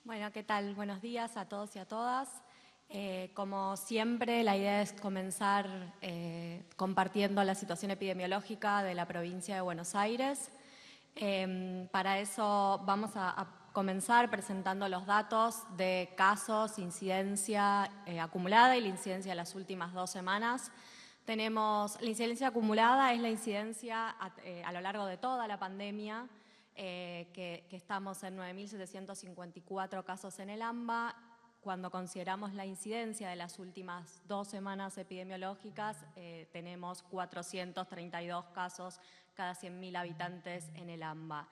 Bueno, ¿qué tal? Buenos días a todos y a todas. Como siempre, la idea es comenzar compartiendo la situación epidemiológica de la provincia de Buenos Aires. Para eso vamos a comenzar presentando los datos de casos, incidencia acumulada y la incidencia de las últimas 2 semanas. Tenemos la incidencia acumulada, es la incidencia a lo largo de toda la pandemia, que estamos en 9.754 casos en el AMBA. Cuando consideramos la incidencia de las últimas 2 semanas epidemiológicas, tenemos 432 casos cada 100.000 habitantes en el AMBA.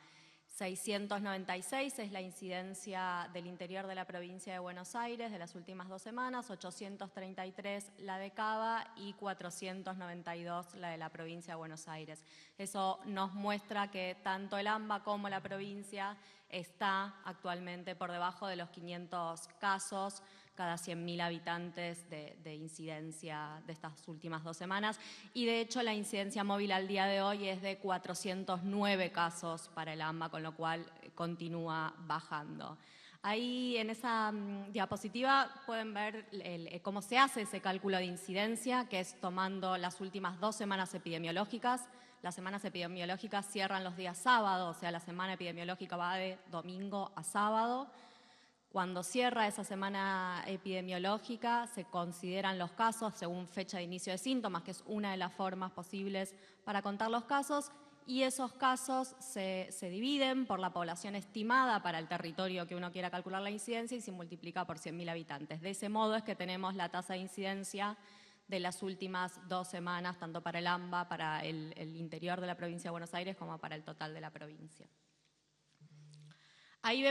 696 es la incidencia del interior de la provincia de Buenos Aires de las últimas 2 semanas, 833 la de Cava y 492 la de la provincia de Buenos Aires. Eso nos muestra que tanto el AMBA como la provincia está actualmente por debajo de los 500 casos cada 100.000 habitantes de incidencia de estas últimas 2 semanas. Y de hecho la incidencia móvil al día de hoy es de 409 casos para el AMBA, con lo cual continúa bajando. Ahí en esa diapositiva pueden ver cómo se hace ese cálculo de incidencia, que es tomando las últimas 2 semanas epidemiológicas. Las semanas epidemiológicas cierran los días sábados, o sea, la semana epidemiológica va de domingo a sábado. Cuando cierra esa semana epidemiológica, se consideran los casos según fecha de inicio de síntomas, que es una de las formas posibles para contar los casos, y esos casos se dividen por la población estimada para el territorio que uno quiera calcular la incidencia y se multiplica por 100.000 habitantes. De ese modo es que tenemos la tasa de incidencia de las últimas 2 semanas, tanto para el AMBA, para el interior de la provincia de Buenos Aires, como para el total de la provincia. Ahí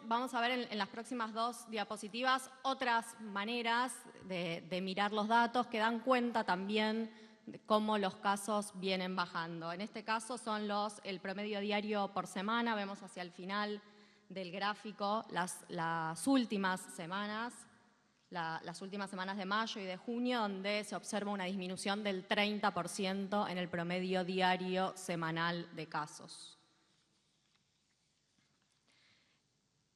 vamos a ver en las próximas 2 diapositivas otras maneras de mirar los datos que dan cuenta también de cómo los casos vienen bajando. En este caso son el promedio diario por semana, vemos hacia el final del gráfico las últimas semanas de mayo y de junio, donde se observa una disminución del 30% en el promedio diario semanal de casos.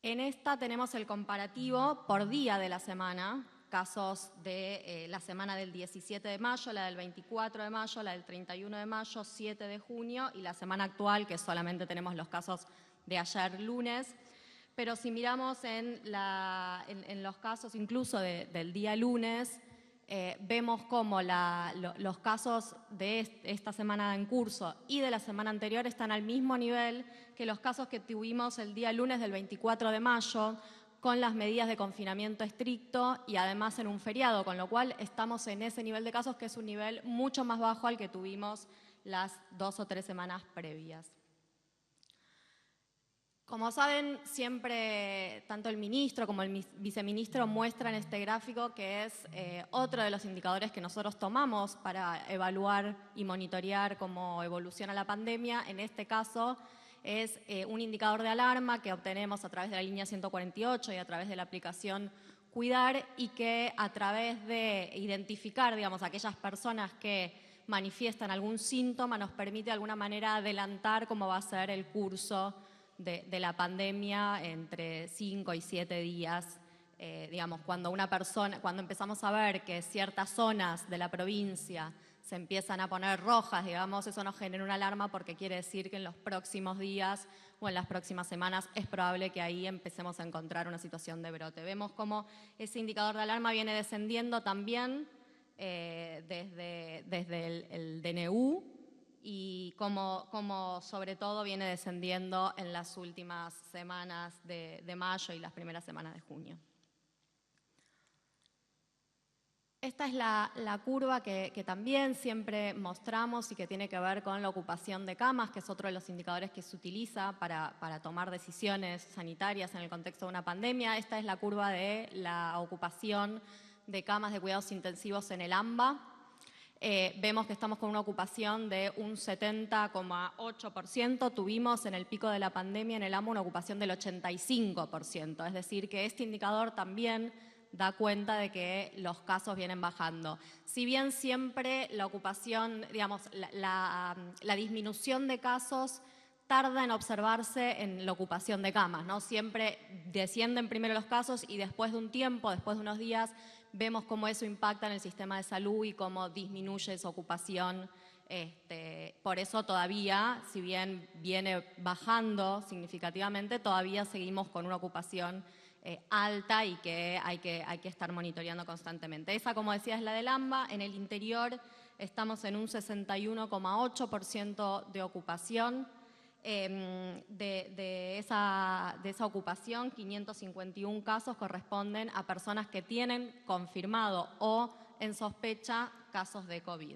En esta tenemos el comparativo por día de la semana, casos de la semana del 17 de mayo, la del 24 de mayo, la del 31 de mayo, 7 de junio y la semana actual, que solamente tenemos los casos de ayer lunes. Pero si miramos en los casos incluso del día lunes, vemos cómo los casos de esta semana en curso y de la semana anterior están al mismo nivel que los casos que tuvimos el día lunes del 24 de mayo, con las medidas de confinamiento estricto y además en un feriado, con lo cual estamos en ese nivel de casos que es un nivel mucho más bajo al que tuvimos las 2 o 3 semanas previas. Como saben, siempre tanto el ministro como el viceministro muestran este gráfico, que es otro de los indicadores que nosotros tomamos para evaluar y monitorear cómo evoluciona la pandemia. En este caso es un indicador de alarma que obtenemos a través de la línea 148 y a través de la aplicación Cuidar, y que a través de identificar, digamos, aquellas personas que manifiestan algún síntoma nos permite de alguna manera adelantar cómo va a ser el curso de la pandemia entre 5 y 7 días. Digamos, cuando empezamos a ver que ciertas zonas de la provincia se empiezan a poner rojas, digamos, eso nos genera una alarma porque quiere decir que en los próximos días o en las próximas semanas es probable que ahí empecemos a encontrar una situación de brote. Vemos cómo ese indicador de alarma viene descendiendo también desde el DNU, y como sobre todo viene descendiendo en las últimas semanas de mayo y las primeras semanas de junio. Esta es la curva que también siempre mostramos y que tiene que ver con la ocupación de camas, que es otro de los indicadores que se utiliza para tomar decisiones sanitarias en el contexto de una pandemia. Esta es la curva de la ocupación de camas de cuidados intensivos en el AMBA. Vemos que estamos con una ocupación de un 70,8%. Tuvimos en el pico de la pandemia en el AMBA una ocupación del 85%. Es decir, que este indicador también da cuenta de que los casos vienen bajando. Si bien siempre la ocupación, digamos, la disminución de casos tarda en observarse en la ocupación de camas, ¿no? Siempre descienden primero los casos y después de un tiempo, después de unos días, vemos cómo eso impacta en el sistema de salud y cómo disminuye esa ocupación. Por eso todavía, si bien viene bajando significativamente, todavía seguimos con una ocupación alta y que hay que estar monitoreando constantemente. Esa, como decía, es la del AMBA. En el interior estamos en un 61,8% de ocupación. De esa ocupación, 551 casos corresponden a personas que tienen confirmado o en sospecha casos de COVID.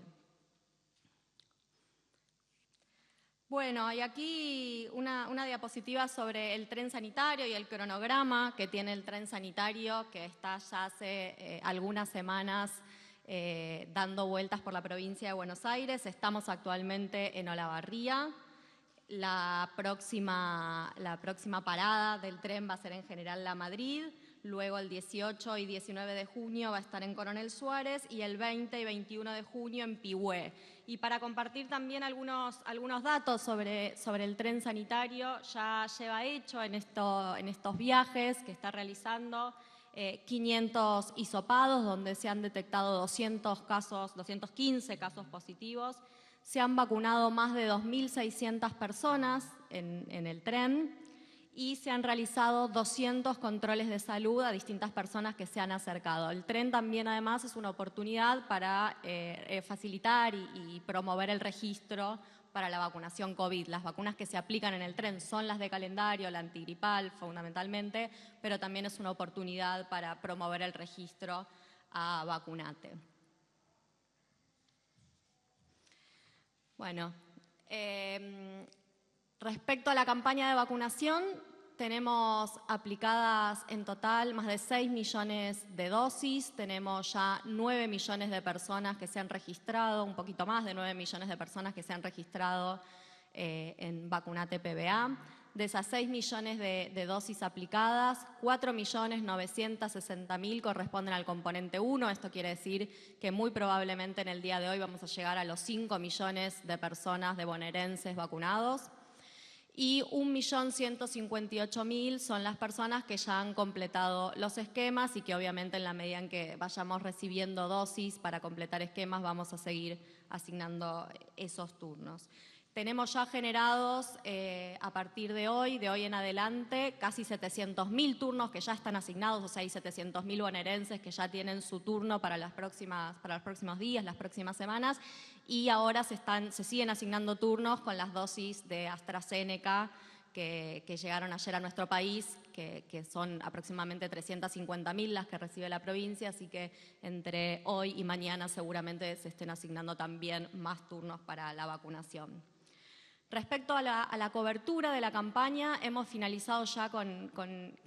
Bueno, y aquí una diapositiva sobre el tren sanitario y el cronograma que tiene el tren sanitario, que está ya hace algunas semanas dando vueltas por la provincia de Buenos Aires. Estamos actualmente en Olavarría. La próxima parada del tren va a ser en General La Madrid, luego el 18 y 19 de junio va a estar en Coronel Suárez y el 20 y 21 de junio en Pihue. Y para compartir también algunos datos sobre el tren sanitario, ya lleva hecho en estos viajes que está realizando 500 hisopados, donde se han detectado 215 casos positivos. Se han vacunado más de 2.600 personas en el tren y se han realizado 200 controles de salud a distintas personas que se han acercado. El tren también, además, es una oportunidad para facilitar y promover el registro para la vacunación COVID. Las vacunas que se aplican en el tren son las de calendario, la antigripal fundamentalmente, pero también es una oportunidad para promover el registro a Vacunate. Bueno, respecto a la campaña de vacunación, tenemos aplicadas en total más de 6 millones de dosis, tenemos ya 9 millones de personas que se han registrado, un poquito más de 9 millones de personas que se han registrado en Vacunate PBA. De esas 6 millones de dosis aplicadas, 4.960.000 corresponden al componente 1. Esto quiere decir que muy probablemente en el día de hoy vamos a llegar a los 5 millones de personas de bonaerenses vacunados. Y 1.158.000 son las personas que ya han completado los esquemas y que obviamente en la medida en que vayamos recibiendo dosis para completar esquemas vamos a seguir asignando esos turnos. Tenemos ya generados a partir de hoy en adelante, casi 700.000 turnos que ya están asignados, o sea, hay 700.000 bonaerenses que ya tienen su turno para los próximos días, las próximas semanas, y ahora se siguen asignando turnos con las dosis de AstraZeneca que llegaron ayer a nuestro país, que son aproximadamente 350.000 las que recibe la provincia, así que entre hoy y mañana seguramente se estén asignando también más turnos para la vacunación. Respecto a la cobertura de la campaña, hemos finalizado ya con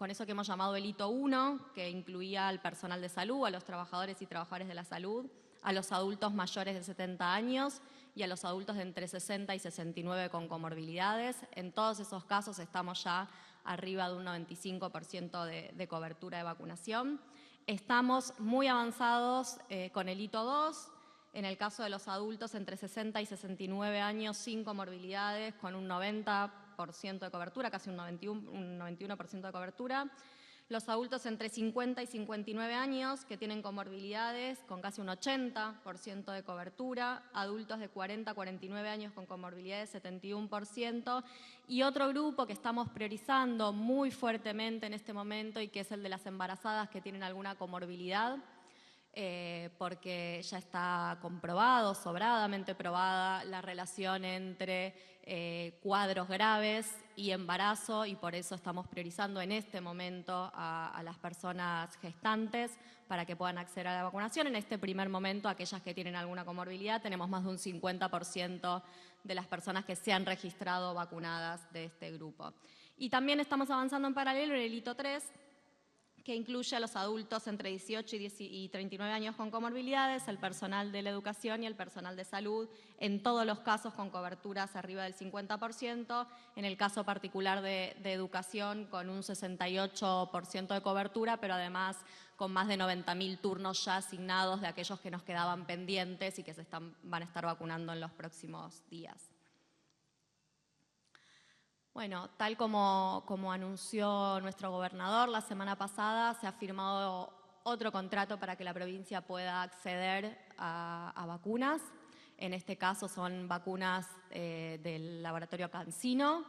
eso que hemos llamado el hito 1, que incluía al personal de salud, a los trabajadores y trabajadoras de la salud, a los adultos mayores de 70 años y a los adultos de entre 60 y 69 con comorbilidades. En todos esos casos estamos ya arriba de un 95% de cobertura de vacunación. Estamos muy avanzados con el hito 2, en el caso de los adultos entre 60 y 69 años sin comorbilidades, con un 90% de cobertura, casi un 91% de cobertura. Los adultos entre 50 y 59 años que tienen comorbilidades, con casi un 80% de cobertura. Adultos de 40 a 49 años con comorbilidades, 71%. Y otro grupo que estamos priorizando muy fuertemente en este momento y que es el de las embarazadas que tienen alguna comorbilidad, porque ya está comprobado, sobradamente probada, la relación entre cuadros graves y embarazo, y por eso estamos priorizando en este momento a las personas gestantes para que puedan acceder a la vacunación. En este primer momento, aquellas que tienen alguna comorbilidad, tenemos más de un 50% de las personas que se han registrado vacunadas de este grupo. Y también estamos avanzando en paralelo en el hito 3, que incluye a los adultos entre 18 y 39 años con comorbilidades, el personal de la educación y el personal de salud, en todos los casos con coberturas arriba del 50%, en el caso particular de educación con un 68% de cobertura, pero además con más de 90.000 turnos ya asignados de aquellos que nos quedaban pendientes y que van a estar vacunando en los próximos días. Bueno, tal como anunció nuestro gobernador la semana pasada, se ha firmado otro contrato para que la provincia pueda acceder a vacunas. En este caso son vacunas del laboratorio CanSino.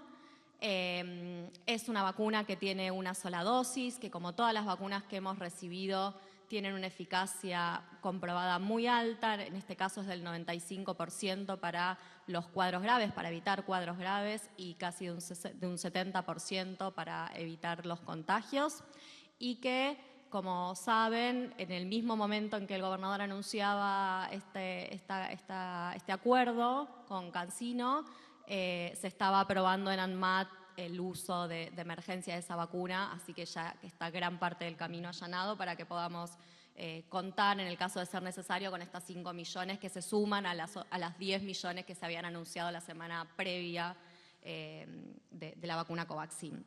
Es una vacuna que tiene una sola dosis, que como todas las vacunas que hemos recibido tienen una eficacia comprobada muy alta, en este caso es del 95% para los cuadros graves, para evitar cuadros graves, y casi de un 70% para evitar los contagios, y que, como saben, en el mismo momento en que el gobernador anunciaba este acuerdo con CanSino, se estaba aprobando en ANMAT el uso de emergencia de esa vacuna, así que ya está gran parte del camino allanado para que podamos contar, en el caso de ser necesario, con estas 5 millones que se suman a las 10 millones que se habían anunciado la semana previa de la vacuna Covaxin.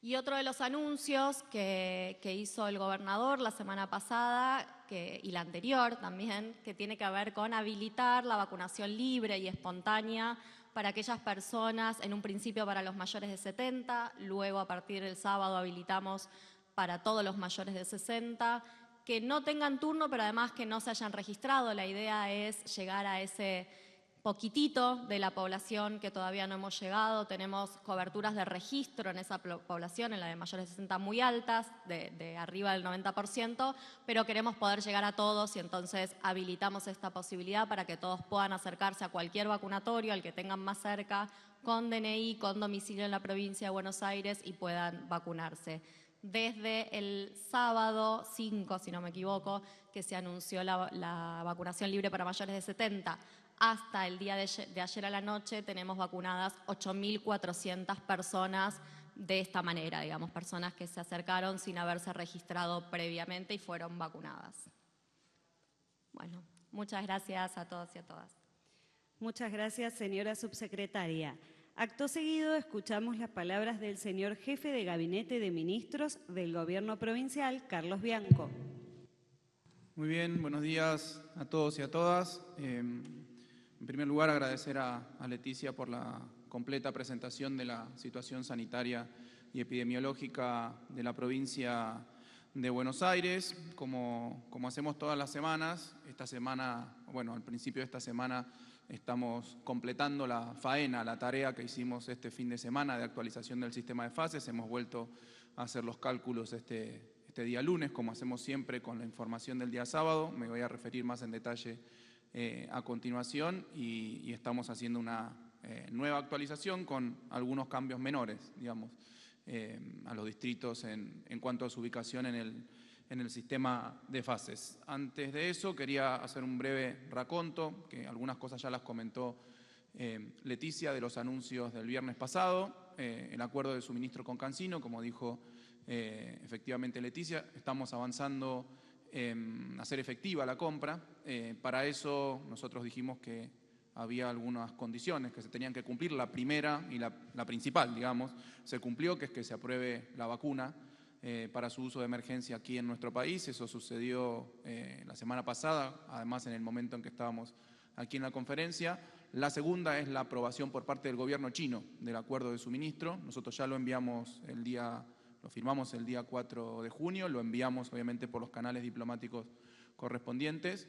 Y otro de los anuncios que hizo el gobernador la semana pasada y la anterior también, que tiene que ver con habilitar la vacunación libre y espontánea para aquellas personas, en un principio para los mayores de 70, luego a partir del sábado habilitamos para todos los mayores de 60, que no tengan turno, pero además que no se hayan registrado. La idea es llegar a ese poquitito de la población que todavía no hemos llegado. Tenemos coberturas de registro en esa población, en la de mayores de 60 muy altas, de arriba del 90%, pero queremos poder llegar a todos y entonces habilitamos esta posibilidad para que todos puedan acercarse a cualquier vacunatorio, al que tengan más cerca, con DNI, con domicilio en la provincia de Buenos Aires, y puedan vacunarse. Desde el sábado 5, si no me equivoco, que se anunció la vacunación libre para mayores de 70, hasta el día de ayer a la noche tenemos vacunadas 8.400 personas de esta manera, digamos, personas que se acercaron sin haberse registrado previamente y fueron vacunadas. Bueno, muchas gracias a todos y a todas. Muchas gracias, señora subsecretaria. Acto seguido, escuchamos las palabras del señor jefe de Gabinete de Ministros del Gobierno Provincial, Carlos Bianco. Muy bien, buenos días a todos y a todas. En primer lugar, agradecer a Leticia por la completa presentación de la situación sanitaria y epidemiológica de la provincia de Buenos Aires. Como hacemos todas las semanas, esta semana, bueno, al principio de esta semana estamos completando la faena, la tarea que hicimos este fin de semana de actualización del sistema de fases. Hemos vuelto a hacer los cálculos este día lunes, como hacemos siempre con la información del día sábado. Me voy a referir más en detalle a continuación, y estamos haciendo una nueva actualización con algunos cambios menores, digamos, a los distritos en cuanto a su ubicación en el sistema de fases. Antes de eso, quería hacer un breve raconto, que algunas cosas ya las comentó Leticia, de los anuncios del viernes pasado, el acuerdo de suministro con CanSino, como dijo efectivamente Leticia. Estamos avanzando en hacer efectiva la compra. Para eso nosotros dijimos que había algunas condiciones que se tenían que cumplir. La primera y la principal, digamos, se cumplió, que es que se apruebe la vacuna para su uso de emergencia aquí en nuestro país. Eso sucedió la semana pasada, además en el momento en que estábamos aquí en la conferencia. La segunda es la aprobación por parte del gobierno chino del acuerdo de suministro. Nosotros ya lo enviamos lo firmamos el día 4 de junio, lo enviamos obviamente por los canales diplomáticos correspondientes,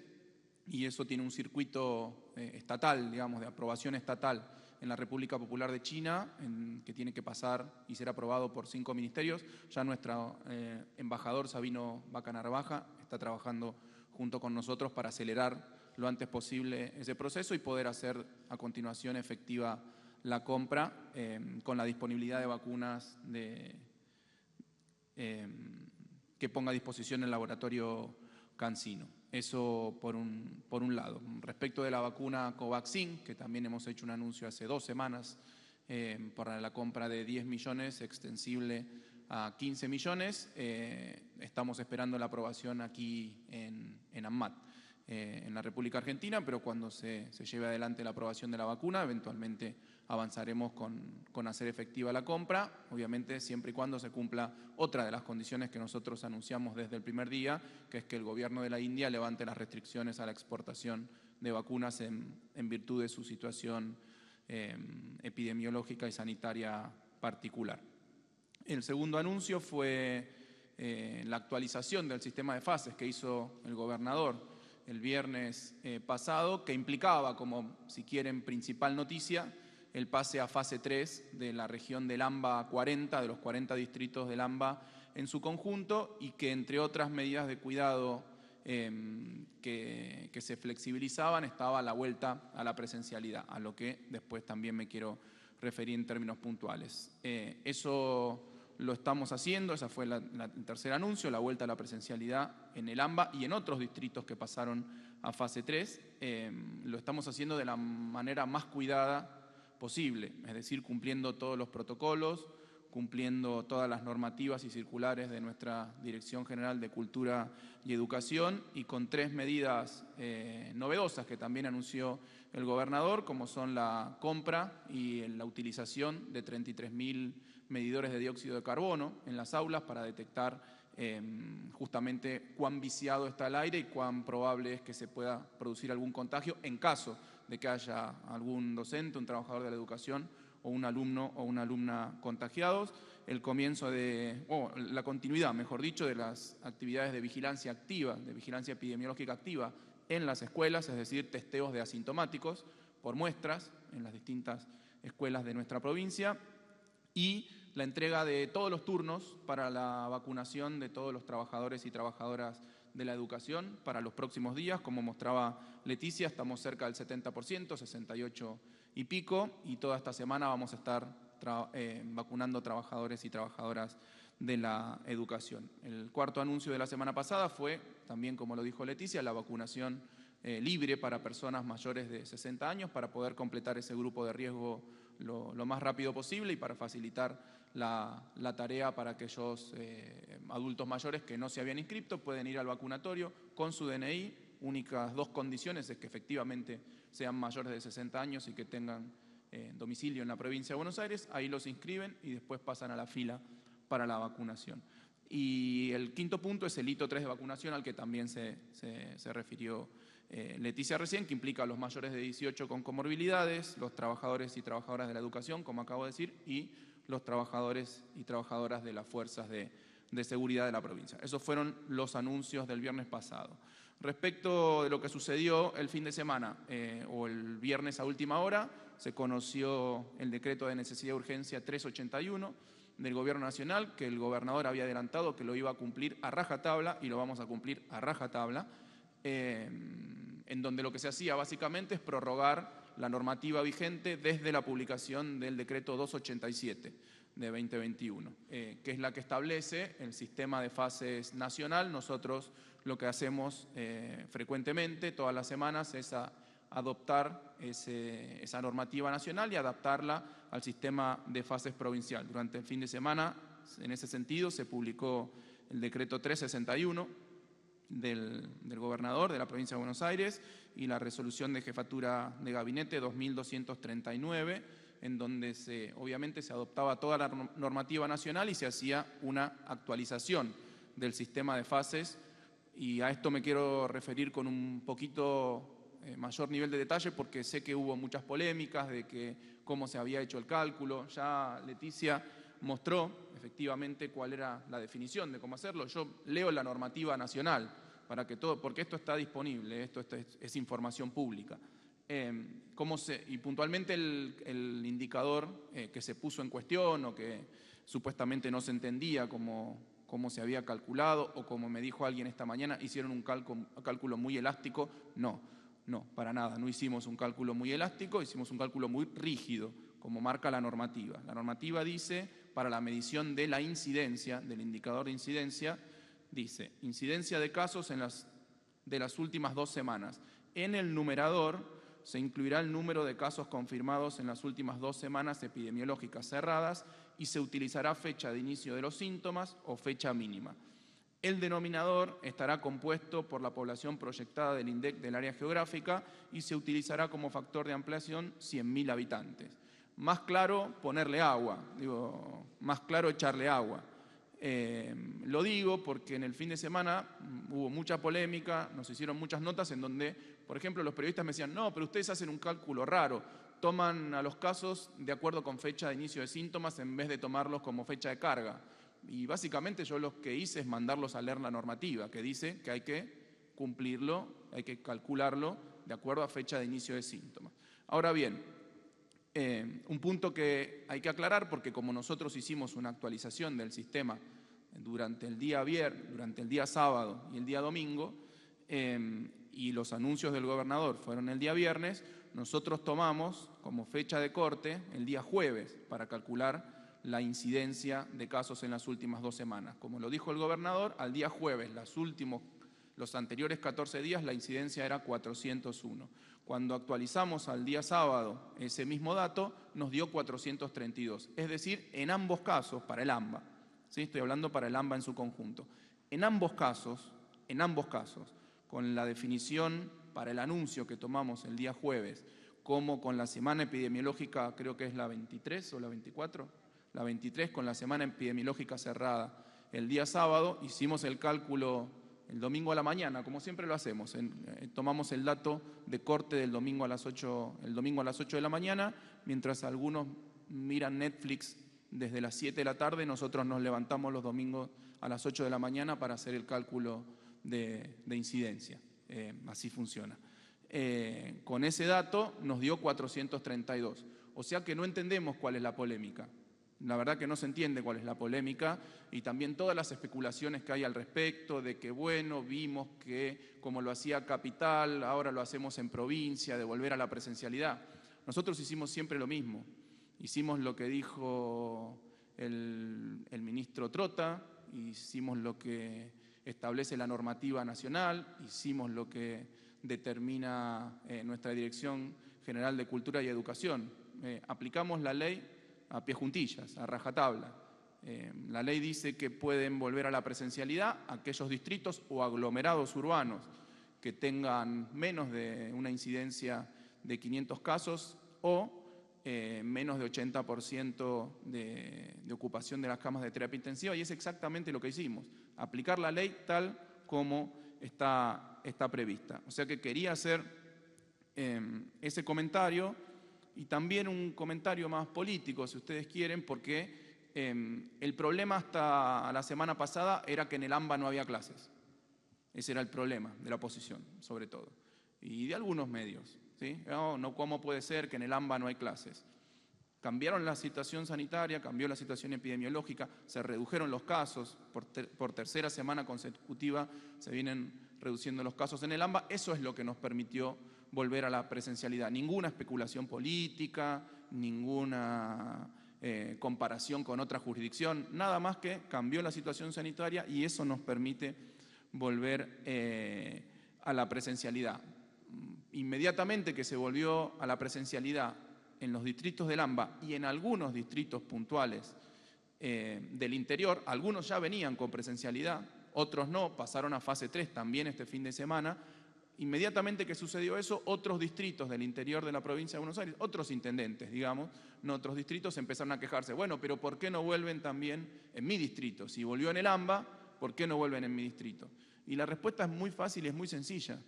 y eso tiene un circuito estatal, digamos, de aprobación estatal en la República Popular de China, que tiene que pasar y ser aprobado por 5 ministerios. Ya nuestro embajador Sabino Vaca Narvaja está trabajando junto con nosotros para acelerar lo antes posible ese proceso y poder hacer a continuación efectiva la compra con la disponibilidad de vacunas que ponga a disposición el laboratorio CanSino. Eso por un lado. Respecto de la vacuna Covaxin, que también hemos hecho un anuncio hace 2 semanas para la compra de 10 millones extensible a 15 millones, estamos esperando la aprobación aquí en ANMAT, en la República Argentina, pero cuando se lleve adelante la aprobación de la vacuna, eventualmente avanzaremos con hacer efectiva la compra, obviamente siempre y cuando se cumpla otra de las condiciones que nosotros anunciamos desde el primer día, que es que el gobierno de la India levante las restricciones a la exportación de vacunas en virtud de su situación epidemiológica y sanitaria particular. El segundo anuncio fue la actualización del sistema de fases que hizo el gobernador el viernes pasado, que implicaba, como si quieren principal noticia, el pase a fase 3 de la región del AMBA 40, de los 40 distritos del AMBA en su conjunto, y que entre otras medidas de cuidado que se flexibilizaban estaba la vuelta a la presencialidad, a lo que después también me quiero referir en términos puntuales. Eso lo estamos haciendo, ese fue el tercer anuncio, la vuelta a la presencialidad en el AMBA y en otros distritos que pasaron a fase 3. Lo estamos haciendo de la manera más cuidada posible, es decir, cumpliendo todos los protocolos, cumpliendo todas las normativas y circulares de nuestra Dirección General de Cultura y Educación, y con 3 medidas novedosas que también anunció el gobernador, como son la compra y la utilización de 33.000 medidores de dióxido de carbono en las aulas para detectar justamente cuán viciado está el aire y cuán probable es que se pueda producir algún contagio en caso de que haya algún docente, un trabajador de la educación o un alumno o una alumna contagiados, el comienzo la continuidad, mejor dicho, de las actividades de vigilancia activa, de vigilancia epidemiológica activa en las escuelas, es decir, testeos de asintomáticos por muestras en las distintas escuelas de nuestra provincia, y la entrega de todos los turnos para la vacunación de todos los trabajadores y trabajadoras de la educación para los próximos días. Como mostraba Leticia, estamos cerca del 70%, 68 y pico, y toda esta semana vamos a estar vacunando trabajadores y trabajadoras de la educación. El cuarto anuncio de la semana pasada fue, también como lo dijo Leticia, la vacunación libre para personas mayores de 60 años para poder completar ese grupo de riesgo lo más rápido posible y para facilitar la tarea para aquellos adultos mayores que no se habían inscrito, pueden ir al vacunatorio con su DNI. Únicas 2 condiciones es que efectivamente sean mayores de 60 años y que tengan domicilio en la provincia de Buenos Aires, ahí los inscriben y después pasan a la fila para la vacunación. Y el quinto punto es el hito 3 de vacunación al que también se refirió Leticia recién, que implica a los mayores de 18 con comorbilidades, los trabajadores y trabajadoras de la educación, como acabo de decir, y los trabajadores y trabajadoras de las fuerzas de seguridad de la provincia. Esos fueron los anuncios del viernes pasado. Respecto de lo que sucedió el fin de semana o el viernes a última hora, se conoció el decreto de necesidad de urgencia 381 del Gobierno Nacional, que el gobernador había adelantado que lo iba a cumplir a rajatabla, y lo vamos a cumplir a rajatabla, en donde lo que se hacía básicamente es prorrogar la normativa vigente desde la publicación del decreto 287 de 2021, que es la que establece el sistema de fases nacional. Nosotros lo que hacemos frecuentemente, todas las semanas, es adoptar esa normativa nacional y adaptarla al sistema de fases provincial. Durante el fin de semana, en ese sentido, se publicó el decreto 361 del gobernador de la provincia de Buenos Aires y la resolución de jefatura de gabinete 2239, en donde obviamente se adoptaba toda la normativa nacional y se hacía una actualización del sistema de fases, y a esto me quiero referir con un poquito mayor nivel de detalle porque sé que hubo muchas polémicas de cómo se había hecho el cálculo. Ya Leticia mostró efectivamente cuál era la definición de cómo hacerlo. Yo leo la normativa nacional porque esto está disponible, esto es información pública. Y puntualmente el indicador que se puso en cuestión o que supuestamente no se entendía cómo se había calculado, o como me dijo alguien esta mañana, hicieron un cálculo muy elástico. No, para nada, no hicimos un cálculo muy elástico, hicimos un cálculo muy rígido, como marca la normativa. La normativa dice, para la medición de la incidencia, del indicador de incidencia, dice, incidencia de casos de las últimas 2 semanas. En el numerador se incluirá el número de casos confirmados en las últimas 2 semanas epidemiológicas cerradas y se utilizará fecha de inicio de los síntomas o fecha mínima. El denominador estará compuesto por la población proyectada del INDEC del área geográfica y se utilizará como factor de ampliación 100.000 habitantes. Más claro, ponerle agua, más claro, echarle agua. Lo digo porque en el fin de semana hubo mucha polémica, nos hicieron muchas notas en donde, por ejemplo, los periodistas me decían, no, pero ustedes hacen un cálculo raro, toman a los casos de acuerdo con fecha de inicio de síntomas en vez de tomarlos como fecha de carga. Y básicamente yo lo que hice es mandarlos a leer la normativa, que dice que hay que cumplirlo, hay que calcularlo de acuerdo a fecha de inicio de síntomas. Ahora bien, un punto que hay que aclarar, porque como nosotros hicimos una actualización del sistema durante el día sábado y el día domingo, y los anuncios del gobernador fueron el día viernes, nosotros tomamos como fecha de corte el día jueves para calcular la incidencia de casos en las últimas 2 semanas. Como lo dijo el gobernador, al día jueves, los anteriores 14 días, la incidencia era 401. Cuando actualizamos al día sábado ese mismo dato, nos dio 432. Es decir, en ambos casos, para el AMBA, ¿sí? Estoy hablando para el AMBA en su conjunto. En ambos casos, con la definición para el anuncio que tomamos el día jueves, como con la semana epidemiológica, creo que es la 23 o la 24, la 23 con la semana epidemiológica cerrada el día sábado, hicimos el cálculo el domingo a la mañana, como siempre lo hacemos. Tomamos el dato de corte del domingo a las 8, el domingo a las 8 de la mañana, mientras algunos miran Netflix desde las 7 de la tarde, nosotros nos levantamos los domingos a las 8 de la mañana para hacer el cálculo de incidencia. Así funciona. Con ese dato nos dio 432. O sea que no entendemos cuál es la polémica. La verdad que no se entiende cuál es la polémica y también todas las especulaciones que hay al respecto de que, bueno, vimos que como lo hacía Capital, ahora lo hacemos en provincia, de volver a la presencialidad. Nosotros hicimos siempre lo mismo. Hicimos lo que dijo el ministro Trota, hicimos lo que establece la normativa nacional, hicimos lo que determina nuestra Dirección General de Cultura y Educación. Aplicamos la ley a pie juntillas, a rajatabla. La ley dice que pueden volver a la presencialidad aquellos distritos o aglomerados urbanos que tengan menos de una incidencia de 500 casos o menos de 80% de ocupación de las camas de terapia intensiva, y es exactamente lo que hicimos, aplicar la ley tal como está prevista. O sea que quería hacer ese comentario y también un comentario más político, si ustedes quieren, porque el problema hasta la semana pasada era que en el AMBA no había clases. Ese era el problema de la oposición, sobre todo, y de algunos medios. ¿Sí? No, ¿cómo puede ser que en el AMBA no hay clases? Cambiaron la situación sanitaria, cambió la situación epidemiológica, se redujeron los casos, por tercera semana consecutiva se vienen reduciendo los casos en el AMBA. Eso es lo que nos permitió volver a la presencialidad. Ninguna especulación política, ninguna comparación con otra jurisdicción, nada más que cambió la situación sanitaria y eso nos permite volver a la presencialidad. Inmediatamente que se volvió a la presencialidad en los distritos del AMBA y en algunos distritos puntuales del interior, algunos ya venían con presencialidad, otros no, pasaron a fase 3 también este fin de semana. Inmediatamente que sucedió eso, otros distritos del interior de la provincia de Buenos Aires, otros intendentes, digamos, no otros distritos, empezaron a quejarse. Bueno, pero ¿por qué no vuelven también en mi distrito? Si volvió en el AMBA, ¿por qué no vuelven en mi distrito? Y la respuesta es muy fácil y es muy sencilla.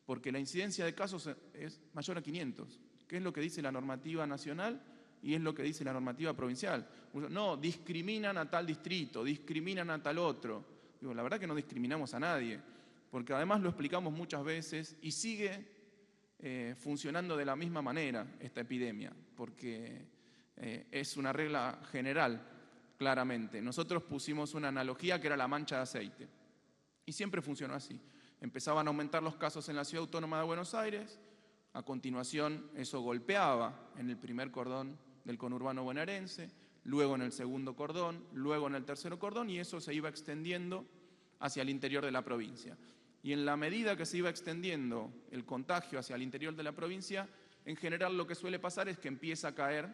Porque la incidencia de casos es mayor a 500, que es lo que dice la normativa nacional y es lo que dice la normativa provincial. No, discriminan a tal distrito, discriminan a tal otro. Digo, la verdad que no discriminamos a nadie, porque además lo explicamos muchas veces y sigue funcionando de la misma manera esta epidemia, porque es una regla general, claramente. Nosotros pusimos una analogía que era la mancha de aceite y siempre funcionó así. Empezaban a aumentar los casos en la Ciudad Autónoma de Buenos Aires, a continuación eso golpeaba en el primer cordón del conurbano bonaerense, luego en el segundo cordón, luego en el tercer cordón y eso se iba extendiendo hacia el interior de la provincia. Y en la medida que se iba extendiendo el contagio hacia el interior de la provincia, en general lo que suele pasar es que empieza a caer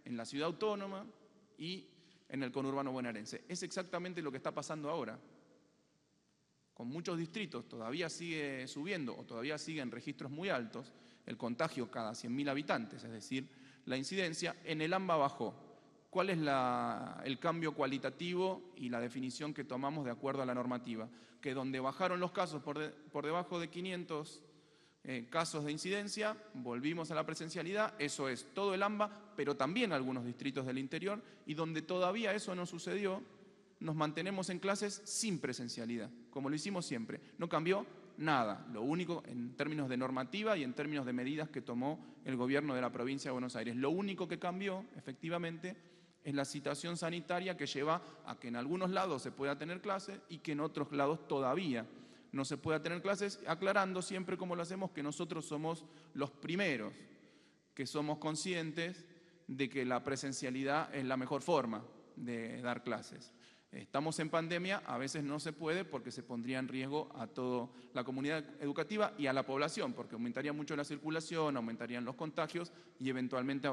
en la Ciudad Autónoma y en el conurbano bonaerense. Es exactamente lo que está pasando ahora. Con muchos distritos todavía sigue subiendo o todavía sigue en registros muy altos el contagio cada 100.000 habitantes, es decir, la incidencia. En el AMBA bajó. ¿Cuál es el cambio cualitativo y la definición que tomamos de acuerdo a la normativa? Que donde bajaron los casos por debajo de 500 casos de incidencia, volvimos a la presencialidad, eso es todo el AMBA, pero también algunos distritos del interior, y donde todavía eso no sucedió, nos mantenemos en clases sin presencialidad, como lo hicimos siempre. No cambió nada, lo único en términos de normativa y en términos de medidas que tomó el gobierno de la provincia de Buenos Aires. Lo único que cambió, efectivamente, es la situación sanitaria que lleva a que en algunos lados se pueda tener clases y que en otros lados todavía no se pueda tener clases, aclarando siempre como lo hacemos que nosotros somos los primeros que somos conscientes de que la presencialidad es la mejor forma de dar clases. Estamos en pandemia, a veces no se puede porque se pondría en riesgo a toda la comunidad educativa y a la población, porque aumentaría mucho la circulación, aumentarían los contagios y eventualmente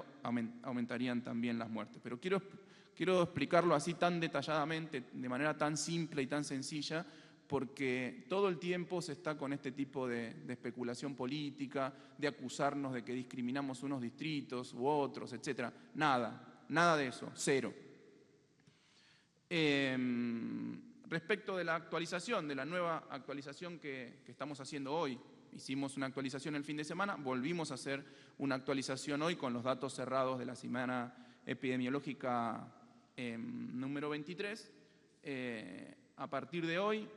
aumentarían también las muertes. Pero quiero explicarlo así tan detalladamente, de manera tan simple y tan sencilla, porque todo el tiempo se está con este tipo de especulación política, de acusarnos de que discriminamos unos distritos u otros, etc. Nada de eso, cero. Respecto de la actualización, de la nueva actualización que estamos haciendo hoy, hicimos una actualización el fin de semana, volvimos a hacer una actualización hoy con los datos cerrados de la semana epidemiológica número 23. A partir de hoy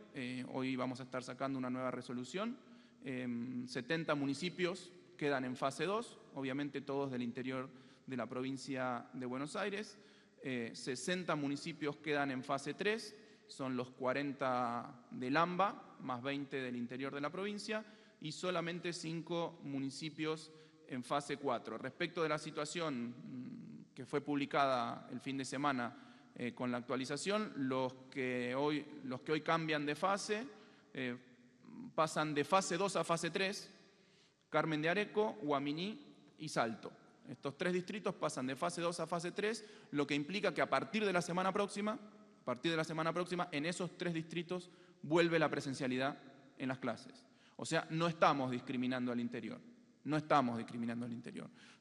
vamos a estar sacando una nueva resolución. 70 municipios quedan en fase 2, obviamente todos del interior de la provincia de Buenos Aires. 60 municipios quedan en fase 3, son los 40 del AMBA, más 20 del interior de la provincia, y solamente 5 municipios en fase 4. Respecto de la situación que fue publicada el fin de semana con la actualización, los que hoy cambian de fase, pasan de fase 2 a fase 3, Carmen de Areco, Guaminí y Salto. Estos 3 distritos pasan de fase 2 a fase 3, lo que implica que a partir de la semana próxima, en esos 3 distritos vuelve la presencialidad en las clases. O sea, no estamos discriminando al interior.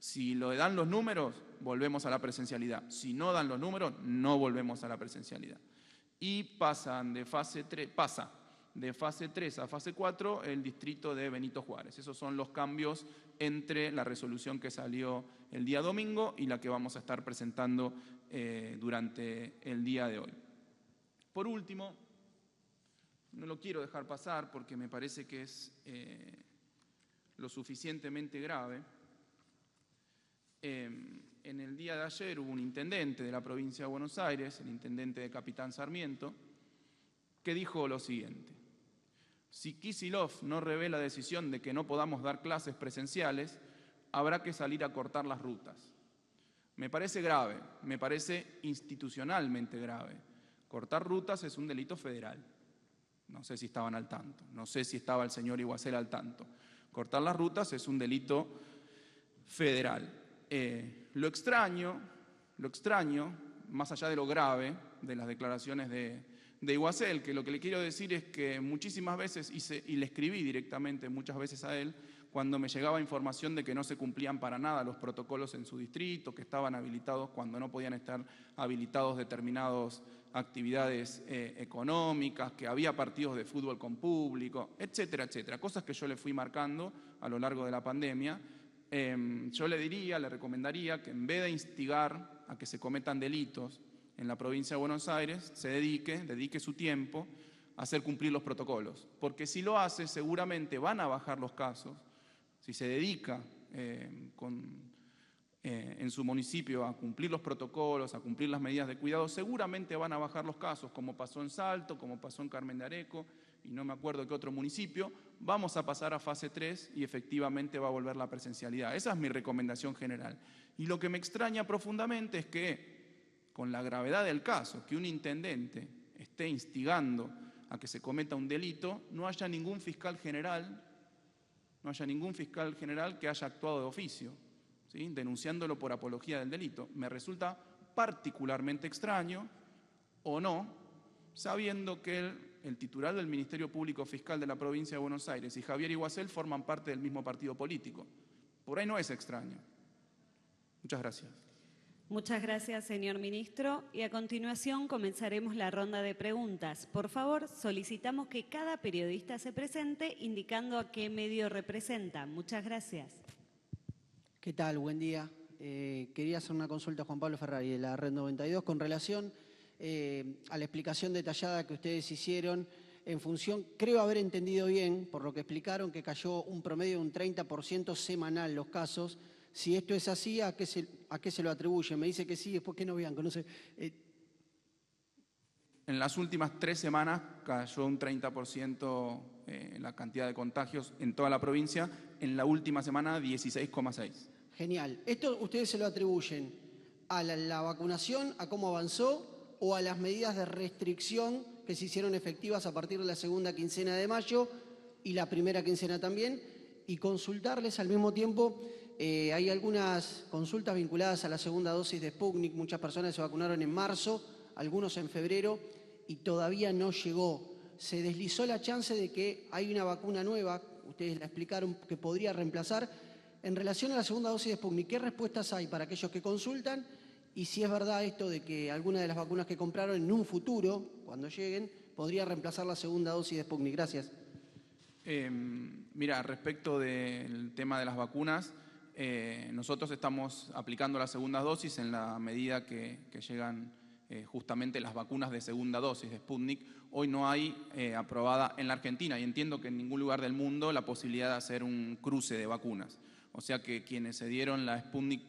Si lo dan los números, volvemos a la presencialidad. Si no dan los números, no volvemos a la presencialidad. Y pasa de fase 3 a fase 4 el distrito de Benito Juárez. Esos son los cambios entre la resolución que salió el día domingo y la que vamos a estar presentando durante el día de hoy. Por último, no lo quiero dejar pasar porque me parece que es lo suficientemente grave. En el día de ayer hubo un intendente de la provincia de Buenos Aires, el intendente de Capitán Sarmiento, que dijo lo siguiente: si Kicillof no revé la decisión de que no podamos dar clases presenciales, habrá que salir a cortar las rutas. Me parece grave, me parece institucionalmente grave. Cortar rutas es un delito federal. No sé si estaban al tanto, no sé si estaba el señor Iguacel al tanto. Cortar las rutas es un delito federal. Lo extraño, más allá de lo grave de las declaraciones de Iguacel, que lo que le quiero decir es que muchísimas veces y le escribí directamente muchas veces a él, cuando me llegaba información de que no se cumplían para nada los protocolos en su distrito, que estaban habilitados cuando no podían estar habilitados determinadas actividades económicas, que había partidos de fútbol con público, etcétera, etcétera. Cosas que yo le fui marcando a lo largo de la pandemia. Yo le recomendaría que en vez de instigar a que se cometan delitos en la provincia de Buenos Aires, se dedique su tiempo a hacer cumplir los protocolos. Porque si lo hace, seguramente van a bajar los casos. Si se dedica en su municipio a cumplir los protocolos, a cumplir las medidas de cuidado, seguramente van a bajar los casos, como pasó en Salto, como pasó en Carmen de Areco, y no me acuerdo qué otro municipio. Vamos a pasar a fase 3 y efectivamente va a volver la presencialidad. Esa es mi recomendación general. Y lo que me extraña profundamente es que, con la gravedad del caso, que un intendente esté instigando a que se cometa un delito, no haya ningún fiscal general que haya actuado de oficio, ¿sí?, denunciándolo por apología del delito. Me resulta particularmente extraño, o no, sabiendo que el titular del Ministerio Público Fiscal de la provincia de Buenos Aires y Javier Iguacel forman parte del mismo partido político. Por ahí no es extraño. Muchas gracias. Muchas gracias, señor ministro. Y a continuación comenzaremos la ronda de preguntas. Por favor, solicitamos que cada periodista se presente indicando a qué medio representa. Muchas gracias. ¿Qué tal? Buen día. Quería hacer una consulta a Juan Pablo Ferrari de la Red 92 con relación a la explicación detallada que ustedes hicieron en función, creo haber entendido bien, por lo que explicaron, que cayó un promedio de un 30% semanal los casos. Si esto es así, ¿a qué se lo atribuye? Me dice que sí, después que no vean, no sé. En las últimas 3 semanas cayó un 30% la cantidad de contagios en toda la provincia. En la última semana, 16,6. Genial. ¿Esto ustedes se lo atribuyen a la vacunación, a cómo avanzó, o a las medidas de restricción que se hicieron efectivas a partir de la segunda quincena de mayo y la primera quincena también? Y consultarles al mismo tiempo, hay algunas consultas vinculadas a la segunda dosis de Sputnik. Muchas personas se vacunaron en marzo, algunos en febrero, y todavía no llegó. Se deslizó la chance de que hay una vacuna nueva, ustedes la explicaron, que podría reemplazar. En relación a la segunda dosis de Sputnik, ¿qué respuestas hay para aquellos que consultan? Y si es verdad esto de que alguna de las vacunas que compraron en un futuro, cuando lleguen, podría reemplazar la segunda dosis de Sputnik. Gracias. Mira, respecto del tema de las vacunas, nosotros estamos aplicando la segunda dosis en la medida que llegan justamente las vacunas de segunda dosis de Sputnik. Hoy no hay aprobada en la Argentina, y entiendo que en ningún lugar del mundo, la posibilidad de hacer un cruce de vacunas. O sea que quienes se dieron la Sputnik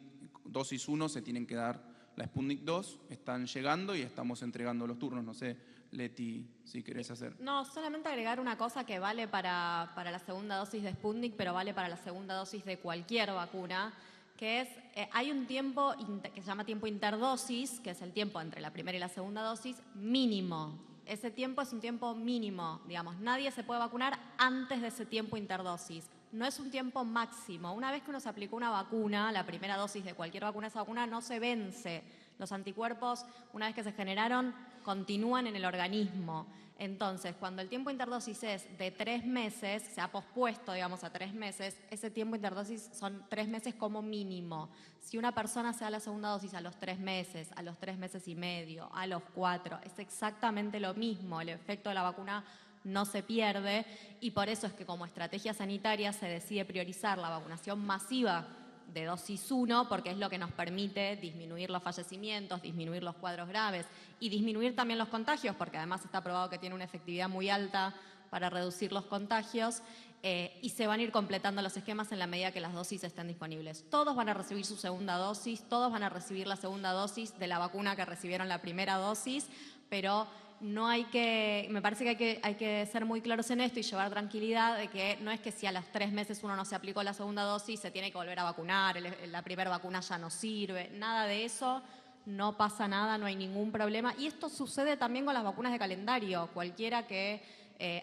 dosis 1 se tienen que dar la Sputnik 2, están llegando y estamos entregando los turnos. No sé, Leti, si querés hacer. No, solamente agregar una cosa que vale para la segunda dosis de Sputnik, pero vale para la segunda dosis de cualquier vacuna, que es, hay un tiempo que se llama tiempo interdosis, que es el tiempo entre la primera y la segunda dosis, mínimo. Ese tiempo es un tiempo mínimo, digamos, nadie se puede vacunar antes de ese tiempo interdosis. No es un tiempo máximo. Una vez que uno se aplicó una vacuna, la primera dosis de cualquier vacuna, esa vacuna no se vence. Los anticuerpos, una vez que se generaron, continúan en el organismo. Entonces, cuando el tiempo interdosis es de 3 meses, se ha pospuesto, digamos, a 3 meses, ese tiempo interdosis son 3 meses como mínimo. Si una persona se da la segunda dosis a los 3 meses, a los 3 meses y medio, a los 4, es exactamente lo mismo. El efecto de la vacuna no se pierde, y por eso es que como estrategia sanitaria se decide priorizar la vacunación masiva de dosis 1, porque es lo que nos permite disminuir los fallecimientos, disminuir los cuadros graves y disminuir también los contagios, porque además está probado que tiene una efectividad muy alta para reducir los contagios, y se van a ir completando los esquemas en la medida que las dosis estén disponibles. Todos van a recibir su segunda dosis, todos van a recibir la segunda dosis de la vacuna que recibieron la primera dosis, pero no hay que, me parece que hay que ser muy claros en esto y llevar tranquilidad de que no es que si a los 3 meses uno no se aplicó la segunda dosis se tiene que volver a vacunar, la primera vacuna ya no sirve, nada de eso, no pasa nada, no hay ningún problema. Y esto sucede también con las vacunas de calendario. Cualquiera que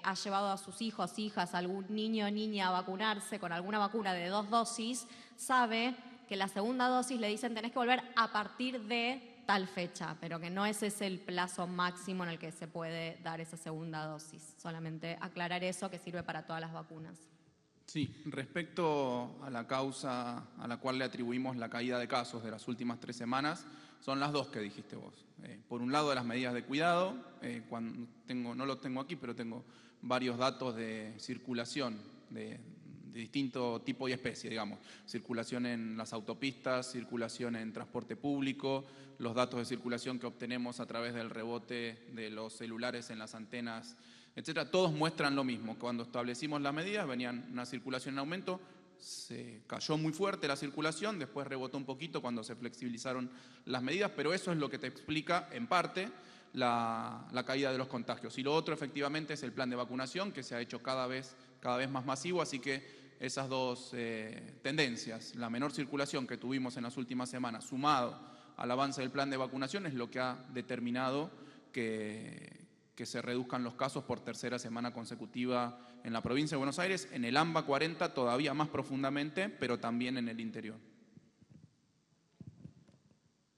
ha llevado a sus hijos, hijas, algún niño o niña a vacunarse con alguna vacuna de 2 dosis, sabe que la segunda dosis le dicen tenés que volver a partir de tal fecha, pero que no ese es el plazo máximo en el que se puede dar esa segunda dosis. Solamente aclarar eso, que sirve para todas las vacunas. Sí, respecto a la causa a la cual le atribuimos la caída de casos de las últimas 3 semanas, son las dos que dijiste vos. Por un lado, las medidas de cuidado, no lo tengo aquí, pero tengo varios datos de circulación de distinto tipo y especie, digamos. Circulación en las autopistas, circulación en transporte público, los datos de circulación que obtenemos a través del rebote de los celulares en las antenas, etcétera. Todos muestran lo mismo. Cuando establecimos las medidas, venían una circulación en aumento, se cayó muy fuerte la circulación, después rebotó un poquito cuando se flexibilizaron las medidas, pero eso es lo que te explica, en parte, la caída de los contagios. Y lo otro, efectivamente, es el plan de vacunación, que se ha hecho cada vez más masivo, así que esas dos tendencias, la menor circulación que tuvimos en las últimas semanas, sumado al avance del plan de vacunación, es lo que ha determinado que se reduzcan los casos por 3ª semana consecutiva en la provincia de Buenos Aires, en el AMBA 40 todavía más profundamente, pero también en el interior.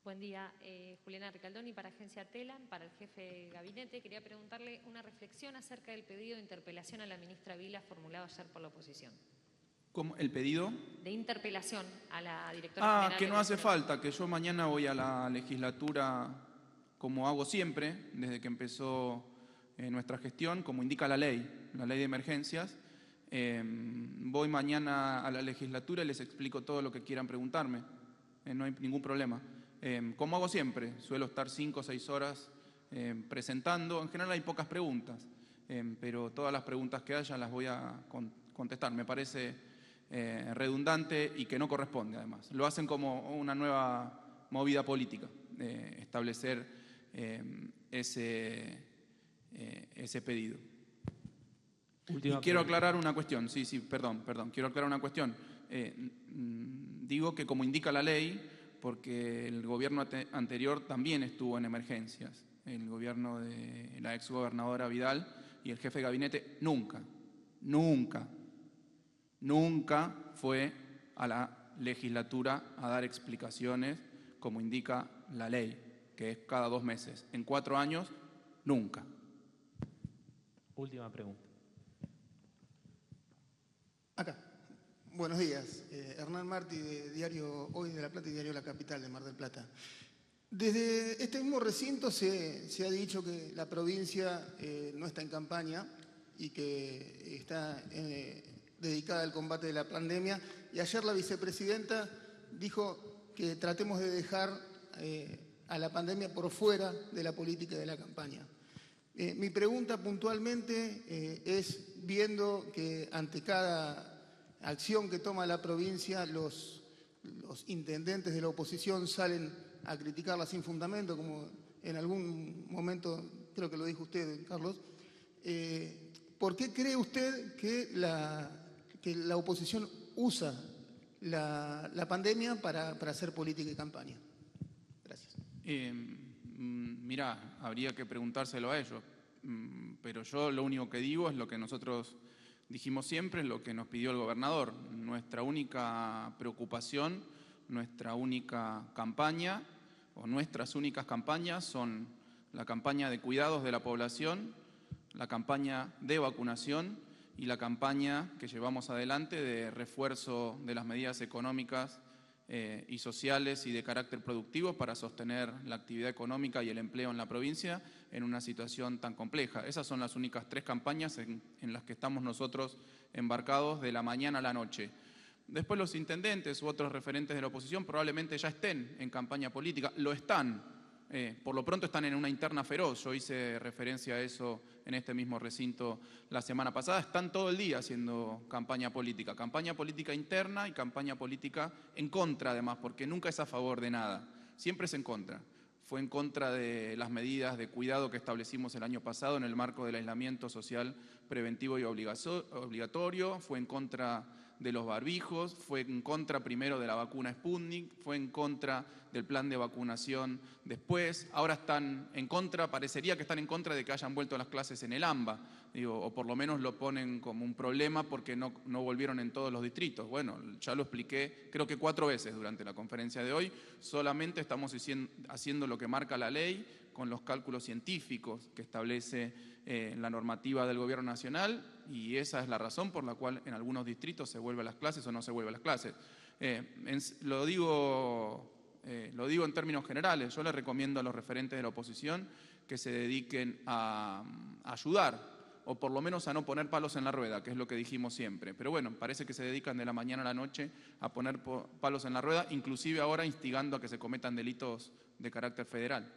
Buen día, Juliana Ricaldoni para Agencia TELAN, para el jefe de gabinete. Quería preguntarle una reflexión acerca del pedido de interpelación a la ministra Vila formulado ayer por la oposición. ¿El pedido? De interpelación a la directora general. Que no hace falta, que yo mañana voy a la legislatura como hago siempre, desde que empezó nuestra gestión, como indica la ley de emergencias. Voy mañana a la legislatura y les explico todo lo que quieran preguntarme. No hay ningún problema. Como hago siempre, suelo estar 5 o 6 horas presentando. En general hay pocas preguntas, pero todas las preguntas que haya las voy a contestar. Me parece redundante y que no corresponde, además. Lo hacen como una nueva movida política, establecer ese pedido. Y quiero aclarar una cuestión, perdón, quiero aclarar una cuestión. Digo que como indica la ley, porque el gobierno anterior también estuvo en emergencias. El gobierno de la exgobernadora Vidal y el jefe de gabinete nunca fue a la legislatura a dar explicaciones como indica la ley, que es cada 2 meses. En 4 años, nunca. Última pregunta. Acá. Buenos días. Hernán Martí, de Diario Hoy de La Plata y Diario La Capital de Mar del Plata. Desde este mismo recinto se ha dicho que la provincia no está en campaña y que está dedicada al combate de la pandemia. Y ayer la vicepresidenta dijo que tratemos de dejar a la pandemia por fuera de la política y de la campaña. Mi pregunta puntualmente es, viendo que ante cada acción que toma la provincia, los intendentes de la oposición salen a criticarla sin fundamento, como en algún momento creo que lo dijo usted, Carlos, ¿por qué cree usted que la oposición usa la pandemia para hacer política y campaña? Gracias. Mirá, habría que preguntárselo a ellos, pero yo lo único que digo es lo que nosotros dijimos siempre, es lo que nos pidió el gobernador. Nuestra única preocupación, nuestra única campaña o nuestras únicas campañas son la campaña de cuidados de la población, la campaña de vacunación y la campaña que llevamos adelante de refuerzo de las medidas económicas y sociales y de carácter productivo para sostener la actividad económica y el empleo en la provincia en una situación tan compleja. Esas son las únicas 3 campañas en las que estamos nosotros embarcados de la mañana a la noche. Después los intendentes u otros referentes de la oposición probablemente ya estén en campaña política, lo están, por lo pronto están en una interna feroz. Yo hice referencia a eso en este mismo recinto la semana pasada. Están todo el día haciendo campaña política interna y campaña política en contra, además, porque nunca es a favor de nada, siempre es en contra. Fue en contra de las medidas de cuidado que establecimos el año pasado en el marco del aislamiento social preventivo y obligatorio, fue en contra de los barbijos, fue en contra primero de la vacuna Sputnik, fue en contra del plan de vacunación después, ahora están en contra, parecería que están en contra de que hayan vuelto las clases en el AMBA, o por lo menos lo ponen como un problema porque no volvieron en todos los distritos. Bueno, ya lo expliqué creo que 4 veces durante la conferencia de hoy, solamente estamos haciendo lo que marca la ley con los cálculos científicos que establece la normativa del Gobierno Nacional, y esa es la razón por la cual en algunos distritos se vuelve a las clases o no se vuelve a las clases. Lo digo en términos generales. Yo le recomiendo a los referentes de la oposición que se dediquen a ayudar, o por lo menos a no poner palos en la rueda, que es lo que dijimos siempre. Pero bueno, parece que se dedican de la mañana a la noche a poner palos en la rueda, inclusive ahora instigando a que se cometan delitos de carácter federal.